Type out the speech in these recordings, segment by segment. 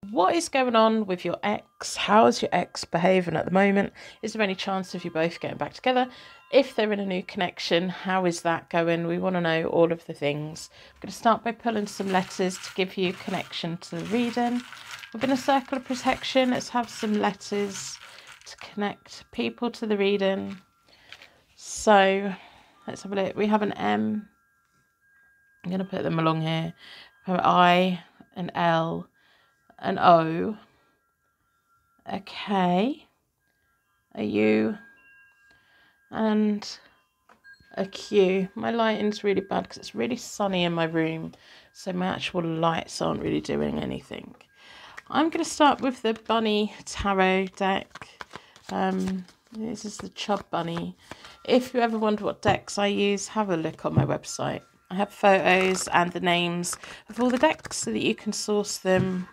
What is going on with your ex? How is your ex behaving at the moment? Is there any chance of you both getting back together? If they're in a new connection, how is that going? We want to know all of the things. I'm going to start by pulling some letters to give you connection to the reading. We're going to circle of protection. Let's have some letters to connect people to the reading. So let's have a look. We have an M. I'm going to put them along here. An I, an L, an O, a K, a U, and a Q. My lighting's really bad because it's really sunny in my room, so my actual lights aren't really doing anything. I'm going to start with the Bunny Tarot deck. This is the Chub Bunny. If you ever wonder what decks I use, have a look on my website. I have photos and the names of all the decks so that you can source them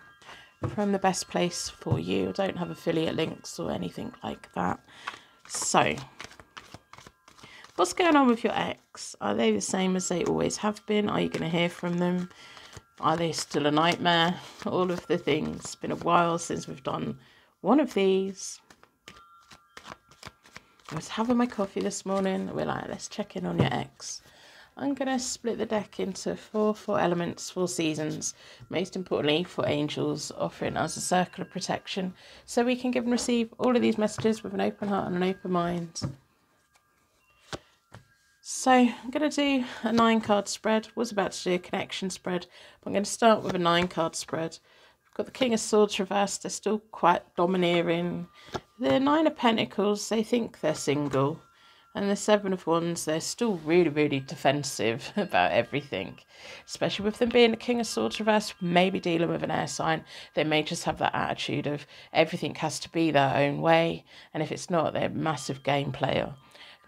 from the best place for you. I don't have affiliate links or anything like that. So, what's going on with your ex? Are they the same as they always have been? Are you going to hear from them? Are they still a nightmare? All of the things. It's been a while since we've done one of these. I was having my coffee this morning. We're like, let's check in on your ex. I'm going to split the deck into four elements, 4 seasons. Most importantly, for angels, offering us a circle of protection so we can give and receive all of these messages with an open heart and an open mind. So I'm going to do a 9-card spread. Was about to do a connection spread, but I'm going to start with a 9-card spread. I've got the King of Swords reversed. They're still quite domineering. The 9 of Pentacles, they think they're single. And the 7 of Wands, they're still really, really defensive about everything. Especially with them being the King of Swords reversed, maybe dealing with an air sign. They may just have that attitude of everything has to be their own way. And if it's not, they're a massive game player.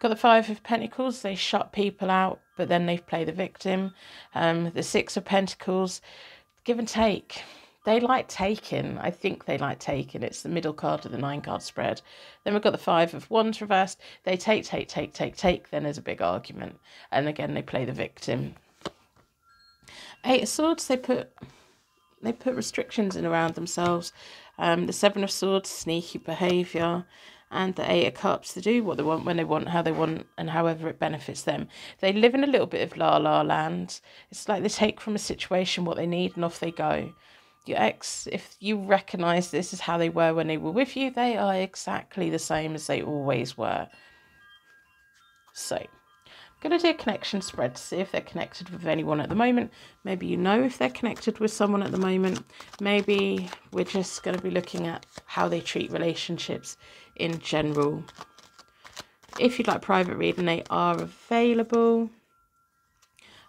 Got the 5 of Pentacles, they shut people out, but then they play the victim. The 6 of Pentacles, give and take. They like taking. I think they like taking. It's the middle card of the 9-card spread. Then we've got the 5 of Wands reversed. They take. Then there's a big argument. And again, they play the victim. 8 of Swords, they put restrictions in around themselves. The 7 of Swords, sneaky behaviour. And the 8 of Cups, they do what they want, when they want, how they want, and however it benefits them. They live in a little bit of la-la land. It's like they take from a situation what they need and off they go. Your ex, if you recognise this is how they were when they were with you, they are exactly the same as they always were. So, I'm going to do a connection spread to see if they're connected with anyone at the moment. Maybe you know if they're connected with someone at the moment. Maybe we're just going to be looking at how they treat relationships in general. If you'd like private reading, they are available.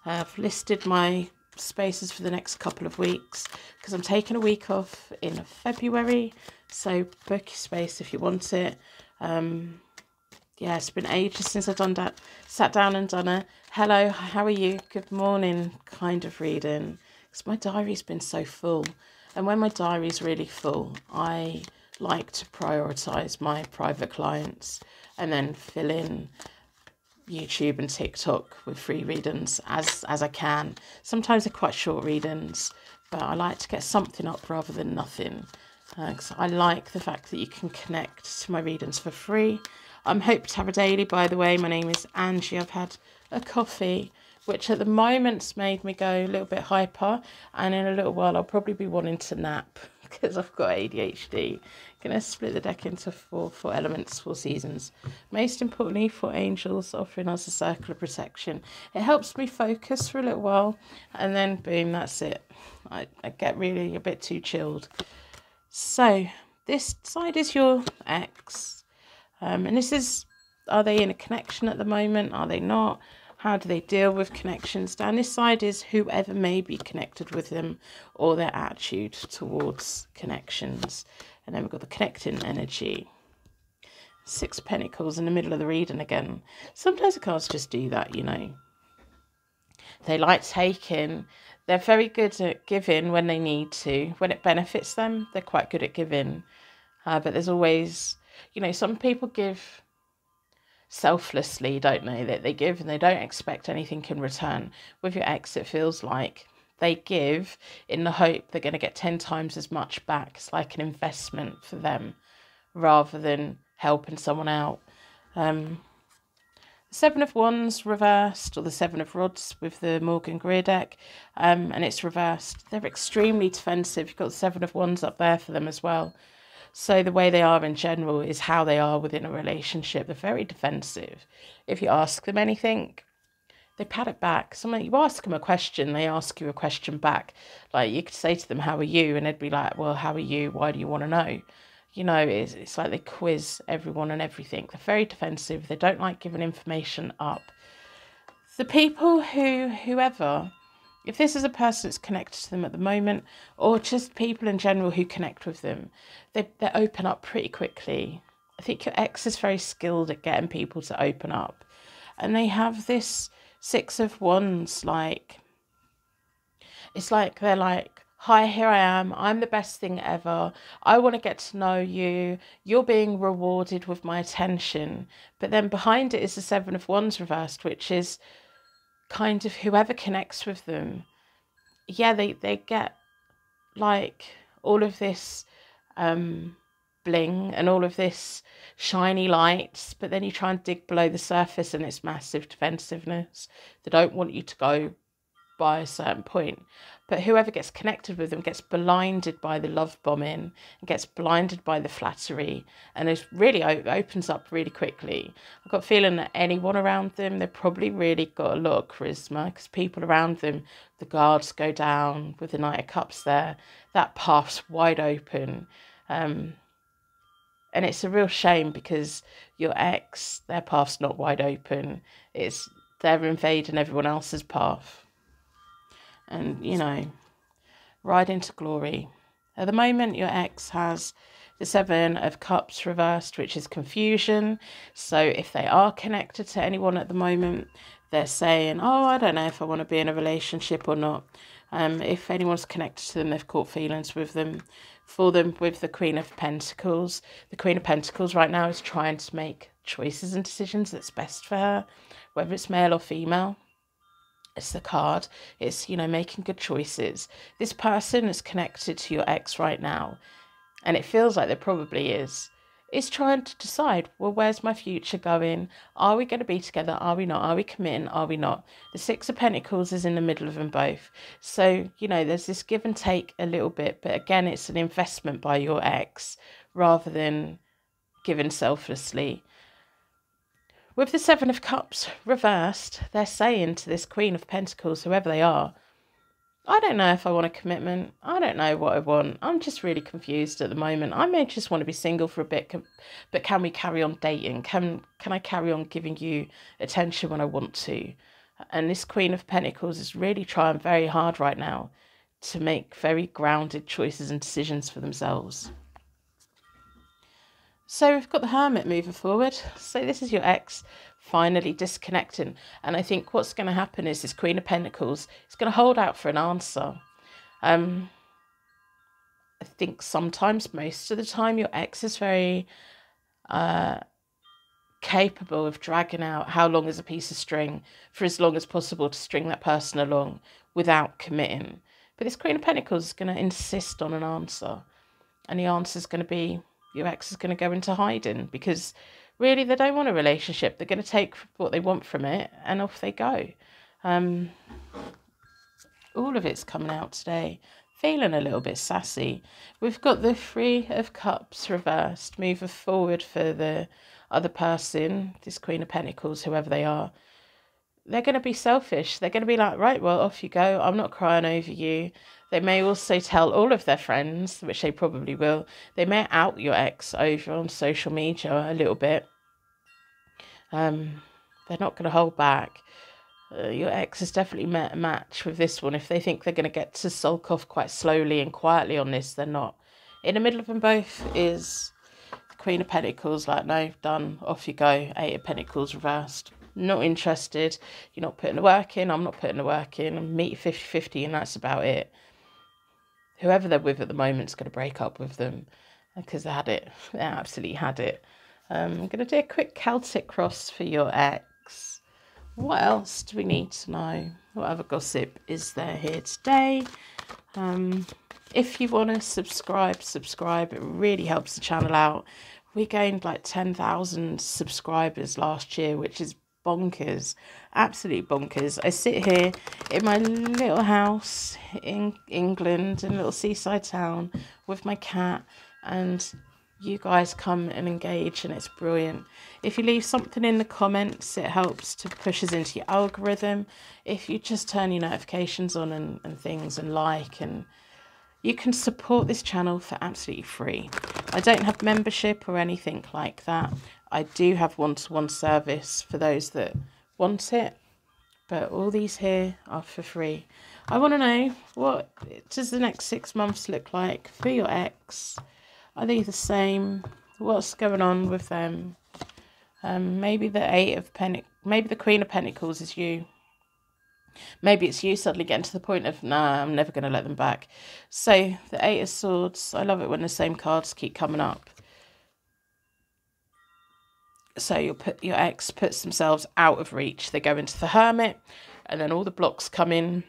I've listed my spaces for the next couple of weeks because I'm taking a week off in February, so book your space if you want it. Yeah, it's been ages since I've done that. Sat down and done a hello, how are you, good morning kind of reading, because my diary's been so full, and when my diary's really full, I like to prioritize my private clients and then fill in YouTube and TikTok with free readings as I can. Sometimes they're quite short readings, but I like to get something up rather than nothing, because I like the fact that you can connect to my readings for free. I'm Hope Tarot Daily, by the way. My name is Angie. I've had a coffee, which at the moment's made me go a little bit hyper, and in a little while I'll probably be wanting to nap because I've got ADHD. Going to split the deck into four elements, 4 seasons. Most importantly, for angels, offering us a circle of protection. It helps me focus for a little while, and then boom, that's it. I get really a bit too chilled. So this side is your ex, and this is, are they in a connection at the moment? Are they not? How do they deal with connections? Down this side is whoever may be connected with them or their attitude towards connections. And then we've got the connecting energy. 6 Pentacles in the middle of the reading again. Sometimes the cards just do that, you know. They like taking. They're very good at giving when they need to. When it benefits them, they're quite good at giving. But there's always, you know, some people give selflessly, don't they? That they give and they don't expect anything in return. With your ex, it feels like they give in the hope they're going to get 10 times as much back. It's like an investment for them rather than helping someone out. Seven of Wands reversed, or the Seven of Rods with the Morgan Greer deck, and it's reversed. They're extremely defensive. You've got the Seven of Wands up there for them as well. So the way they are in general is how they are within a relationship. They're very defensive. If you ask them anything, they pat it back. You ask them a question, they ask you a question back. Like, you could say to them, how are you? And they'd be like, well, how are you? Why do you want to know? You know, it's like they quiz everyone and everything. They're very defensive. They don't like giving information up. The people whoever, if this is a person that's connected to them at the moment, or just people in general who connect with them, they open up pretty quickly. I think your ex is very skilled at getting people to open up. And they have this Six of Wands, like, it's like they're like, hi, here I am. I'm the best thing ever. I want to get to know you. You're being rewarded with my attention. But then behind it is the Seven of Wands reversed, which is kind of whoever connects with them. Yeah, they get like all of this bling and all of this shiny lights, but then you try and dig below the surface and it's massive defensiveness. They don't want you to go by a certain point. But whoever gets connected with them gets blinded by the love bombing and gets blinded by the flattery, and it really opens up really quickly. I've got a feeling that anyone around them, they've probably really got a lot of charisma, because people around them, the guards go down with the Knight of Cups there. That path's wide open. And it's a real shame, because your ex, their path's not wide open. They're invading everyone else's path. And, you know, ride into glory. At the moment, your ex has the Seven of Cups reversed, which is confusion. So if they are connected to anyone at the moment, they're saying, oh, I don't know if I want to be in a relationship or not. If anyone's connected to them, they've caught feelings with them. For them, with the Queen of Pentacles. The Queen of Pentacles right now is trying to make choices and decisions that's best for her, whether it's male or female. It's the card. It's, you know, making good choices. This person is connected to your ex right now, and it feels like there probably is trying to decide, well, where's my future going? Are we going to be together? Are we not? Are we committing? Are we not? The Six of Pentacles is in the middle of them both. So, you know, there's this give and take a little bit, but again, it's an investment by your ex rather than given selflessly. With the Seven of Cups reversed, they're saying to this Queen of Pentacles, whoever they are, I don't know if I want a commitment. I don't know what I want. I'm just really confused at the moment. I may just want to be single for a bit, but can we carry on dating? Can I carry on giving you attention when I want to? And this Queen of Pentacles is really trying very hard right now to make very grounded choices and decisions for themselves. So we've got the Hermit moving forward. So this is your ex finally disconnecting. And I think what's going to happen is this Queen of Pentacles is going to hold out for an answer. I think sometimes, most of the time, your ex is very capable of dragging out how long is a piece of string for as long as possible to string that person along without committing. But this Queen of Pentacles is going to insist on an answer. And the answer is going to be, your ex is going to go into hiding, because really they don't want a relationship. They're going to take what they want from it and off they go. All of it's coming out today. Feeling a little bit sassy. We've got the Three of Cups reversed, moving forward for the other person, this Queen of Pentacles, whoever they are. They're going to be selfish. They're going to be like, right, well, off you go. I'm not crying over you. They may also tell all of their friends, which they probably will. They may out your ex over on social media a little bit. They're not going to hold back. Your ex has definitely met a match with this one. If they think they're going to get to sulk off quite slowly and quietly on this, they're not. In the middle of them both is the Queen of Pentacles, like, no, done, off you go. Eight of Pentacles reversed. Not interested. You're not putting the work in. I'm not putting the work in. I'm meet 50-50 and that's about it. Whoever they're with at the moment is going to break up with them because they had it. They absolutely had it. I'm going to do a quick Celtic cross for your ex. What else do we need to know? What other gossip is there here today? If you want to subscribe. It really helps the channel out. We gained like 10,000 subscribers last year, which is bonkers, absolutely bonkers. I sit here in my little house in England, in a little seaside town, with my cat, and you guys come and engage, and it's brilliant. If you leave something in the comments, it helps to push us into your algorithm. If you just turn your notifications on and things, and like, and you can support this channel for absolutely free. I don't have membership or anything like that. I do have one-to-one service for those that want it, but all these here are for free. I want to know, what does the next 6 months look like for your ex? Are they the same? What's going on with them? Maybe maybe the Queen of Pentacles is you. Maybe it's you suddenly getting to the point of, nah, I'm never going to let them back. So the Eight of Swords, I love it when the same cards keep coming up. So your ex puts themselves out of reach. They go into the Hermit, and then all the blocks come in.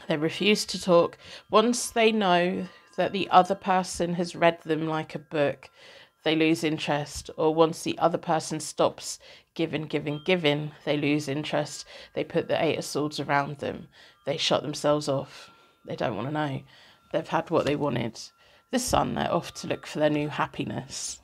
They refuse to talk. Once they know that the other person has read them like a book, they lose interest. Or once the other person stops giving, they lose interest. They put the Eight of Swords around them. They shut themselves off. They don't want to know. They've had what they wanted. The Sun, they're off to look for their new happiness.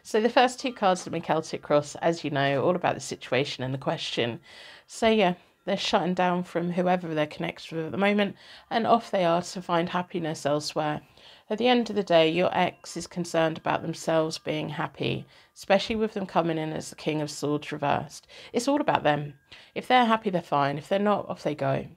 So the first two cards of my Celtic Cross, as you know, are all about the situation and the question. So yeah, they're shutting down from whoever they're connected with at the moment, and off they are to find happiness elsewhere. At the end of the day, your ex is concerned about themselves being happy, especially with them coming in as the King of Swords reversed. It's all about them. If they're happy, they're fine. If they're not, off they go.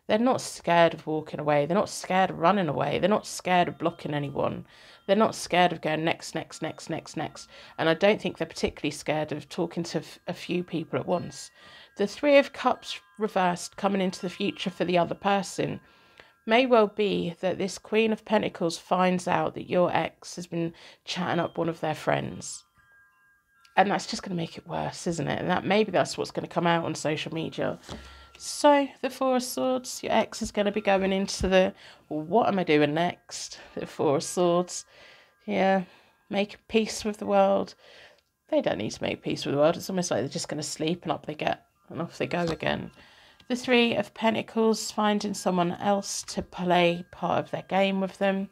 They're not scared of walking away. They're not scared of running away. They're not scared of blocking anyone. They're not scared of going next. And I don't think they're particularly scared of talking to a few people at once. The Three of Cups reversed coming into the future for the other person may well be that this Queen of Pentacles finds out that your ex has been chatting up one of their friends. And that's just going to make it worse, isn't it? And maybe that's what's going to come out on social media. So the Four of Swords, your ex is going to be going into the, what am I doing next? The Four of Swords. Yeah, make peace with the world. They don't need to make peace with the world. It's almost like they're just going to sleep and up they get, and off they go again. The Three of Pentacles, finding someone else to play part of their game with them,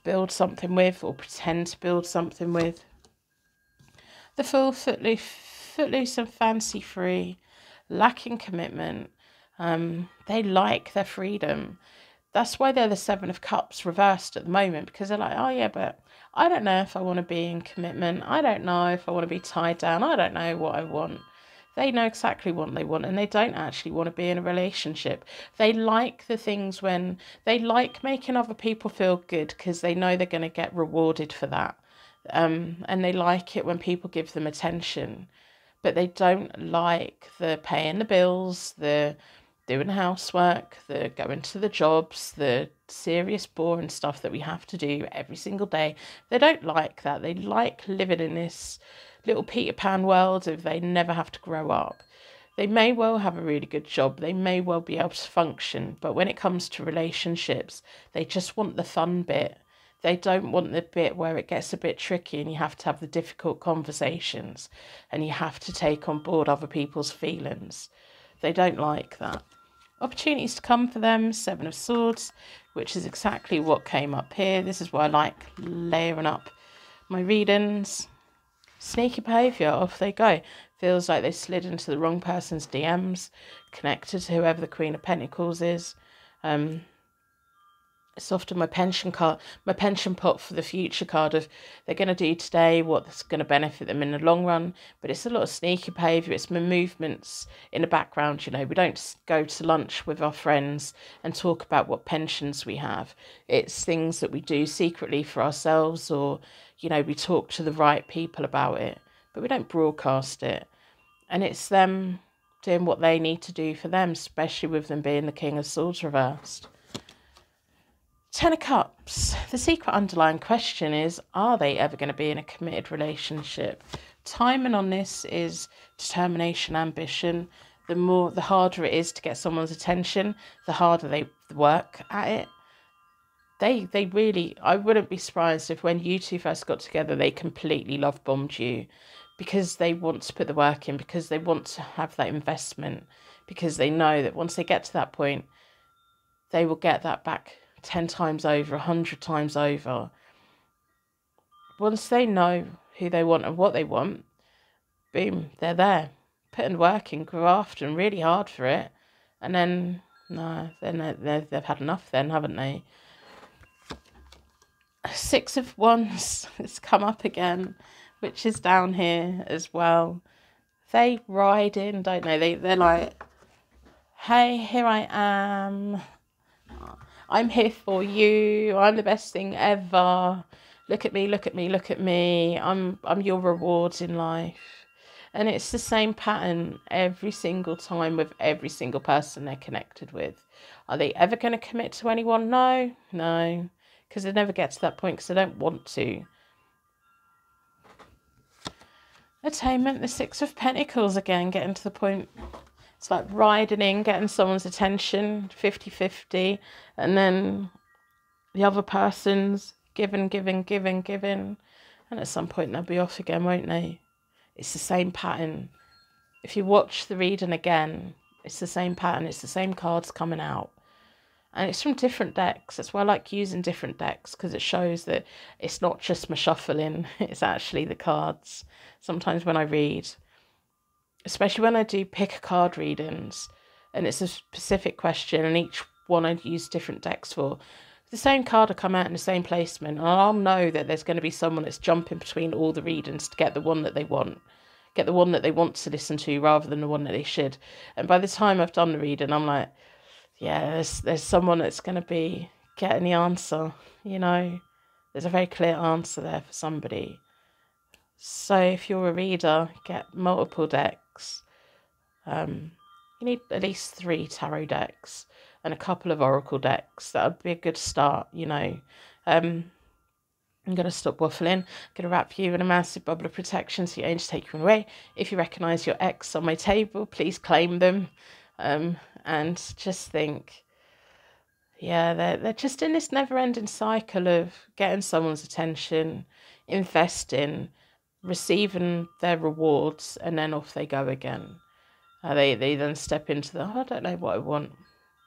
build something with, or pretend to build something with. The Fool, footloose and fancy-free, lacking commitment. They like their freedom. That's why they're the Seven of Cups reversed at the moment, because they're like, oh yeah, but I don't know if I want to be in commitment. I don't know if I want to be tied down. I don't know what I want. They know exactly what they want, and they don't actually want to be in a relationship. They like the things when they like making other people feel good, because they know they're going to get rewarded for that. And they like it when people give them attention, but they don't like the paying the bills, the doing housework, the going to the jobs, the serious boring stuff that we have to do every single day. They don't like that. They like living in this little Peter Pan world of they never have to grow up. They may well have a really good job. They may well be able to function, but when it comes to relationships, they just want the fun bit. They don't want the bit where it gets a bit tricky and you have to have the difficult conversations and you have to take on board other people's feelings. They don't like that. Opportunities to come for them, Seven of Swords, which is exactly what came up here. This is why I like layering up my readings. Sneaky behaviour, off they go. Feels like they slid into the wrong person's DMs, connected to whoever the Queen of Pentacles is. It's often my pension pot for the future card of they're going to do today what's going to benefit them in the long run. But it's a lot of sneaky behaviour. It's my movements in the background. You know, we don't go to lunch with our friends and talk about what pensions we have. It's things that we do secretly for ourselves, or, you know, we talk to the right people about it, but we don't broadcast it. And it's them doing what they need to do for them, especially with them being the King of Swords reversed. Ten of Cups. The secret underlying question is, are they ever going to be in a committed relationship? Timing on this is determination, ambition. the harder it is to get someone's attention, the harder they work at it. They really, I wouldn't be surprised if when you two first got together, they completely love bombed you, because they want to put the work in, because they want to have that investment, because they know that once they get to that point, they will get that back 10 times over, 100 times over. Once they know who they want and what they want, boom, they're there, putting work in, grafting really hard for it. And then, no, they've had enough then, haven't they? Six of Wands has come up again, which is down here as well. They ride in, don't they? They're like, hey, here I am. I'm here for you. I'm the best thing ever. Look at me, look at me, look at me. I'm your rewards in life. And it's the same pattern every single time with every single person they're connected with. Are they ever going to commit to anyone? No. Because they never get to that point because they don't want to. Attainment, the Six of Pentacles again, getting to the point. It's like riding in, getting someone's attention, 50-50. And then the other person's giving. And at some point they'll be off again, won't they? It's the same pattern. If you watch the reading again, it's the same pattern. It's the same cards coming out. And it's from different decks. That's why I like using different decks, because it shows that it's not just my shuffling. It's actually the cards. Sometimes when I read, especially when I do pick a card readings, and it's a specific question, and each one I use different decks for, the same card will come out in the same placement, and I'll know that there's going to be someone that's jumping between all the readings to get the one that they want. Get the one that they want to listen to rather than the one that they should. And by the time I've done the reading, I'm like, yeah, there's someone that's going to be getting the answer, you know. There's a very clear answer there for somebody. So if you're a reader, get multiple decks. You need at least 3 tarot decks and a couple of oracle decks. That would be a good start, you know. I'm going to stop waffling. I'm going to wrap you in a massive bubble of protection so your angels take you away. If you recognise your ex on my table, please claim them. And just think, yeah, they're just in this never-ending cycle of getting someone's attention, investing, receiving their rewards, and then off they go again. They then step into the, I don't know what I want.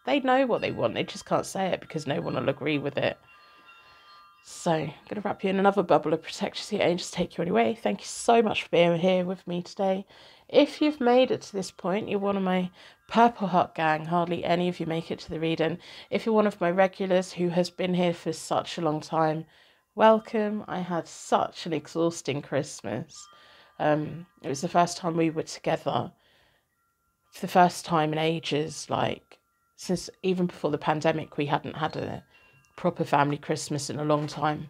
They know what they want, they just can't say it because no one will agree with it. So I'm going to wrap you in another bubble of protection so your angels take you anyway. Thank you so much for being here with me today. If you've made it to this point, you're one of my Purple Heart gang. Hardly any of you make it to the reading. If you're one of my regulars who has been here for such a long time, welcome. I had such an exhausting Christmas. It was the first time we were together. For the first time in ages, like since even before the pandemic, we hadn't had a proper family Christmas in a long time.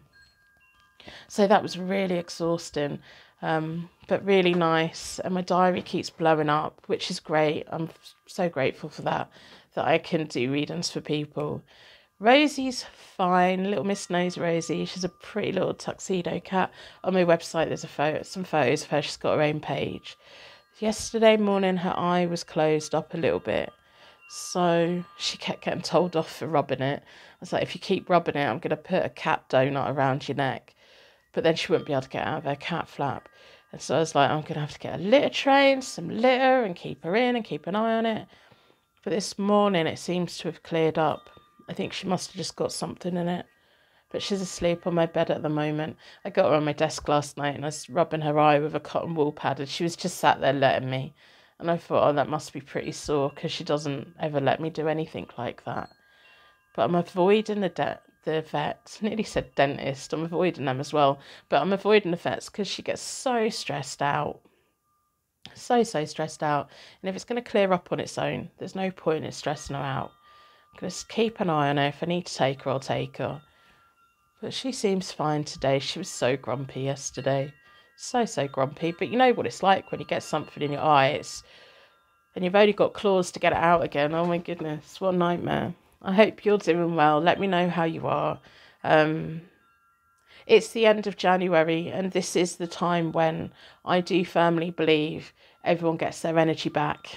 So that was really exhausting, but really nice. And my diary keeps blowing up, which is great. I'm so grateful for that I can do readings for people. Rosie's fine. Little Miss Knows Rosie. She's a pretty little tuxedo cat. On my website, there's some photos of her. She's got her own page. Yesterday morning, her eye was closed up a little bit. So she kept getting told off for rubbing it. I was like, if you keep rubbing it, I'm going to put a cat donut around your neck. But then she wouldn't be able to get out of her cat flap. And so I was like, I'm going to have to get a litter tray and some litter and keep her in and keep an eye on it. But this morning, it seems to have cleared up. I think she must have just got something in it. But she's asleep on my bed at the moment. I got her on my desk last night and I was rubbing her eye with a cotton wool pad and she was just sat there letting me. And I thought, oh, that must be pretty sore because she doesn't ever let me do anything like that. But I'm avoiding the vets. Nearly said dentist. I'm avoiding them as well. But I'm avoiding the vets because she gets so stressed out. So stressed out. And if it's going to clear up on its own, there's no point in stressing her out. I'm going to keep an eye on her. If I need to take her, I'll take her. But she seems fine today. She was so grumpy yesterday. So grumpy. But you know what it's like when you get something in your eye, and you've only got claws to get it out again. Oh my goodness, what a nightmare. I hope you're doing well. Let me know how you are. It's the end of January, and this is the time when I do firmly believe everyone gets their energy back.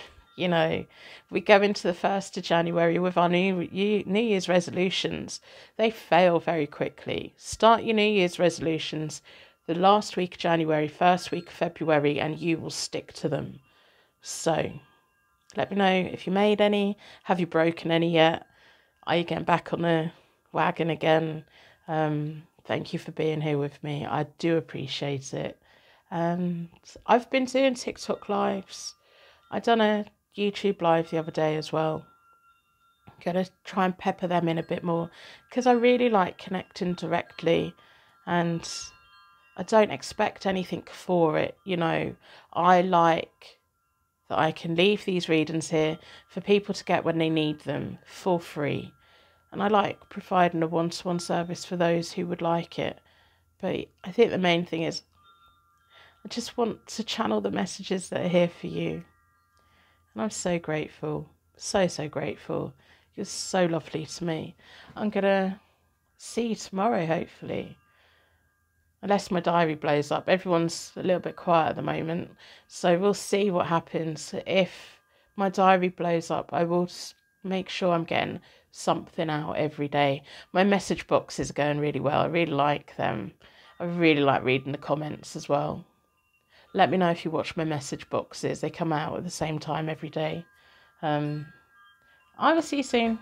you know, we go into the 1st of January with our New Year's resolutions. They fail very quickly. Start your New Year's resolutions the last week of January, 1st week of February, and you will stick to them. So let me know if you made any. Have you broken any yet? Are you getting back on the wagon again? Thank you for being here with me. I do appreciate it. And I've been doing TikTok lives. I done a YouTube live the other day as well. I'm going to try and pepper them in a bit more because I really like connecting directly, and I don't expect anything for it. You know, I like that I can leave these readings here for people to get when they need them for free. And I like providing a one-to-one service for those who would like it. But I think the main thing is I just want to channel the messages that are here for you. And I'm so grateful. So, so grateful. You're so lovely to me. I'm going to see you tomorrow, hopefully. Unless my diary blows up. Everyone's a little bit quiet at the moment. So we'll see what happens. If my diary blows up, I will make sure I'm getting something out every day. My message boxes are going really well. I really like them. I really like reading the comments as well. Let me know if you watch my message boxes. They come out at the same time every day. I will see you soon.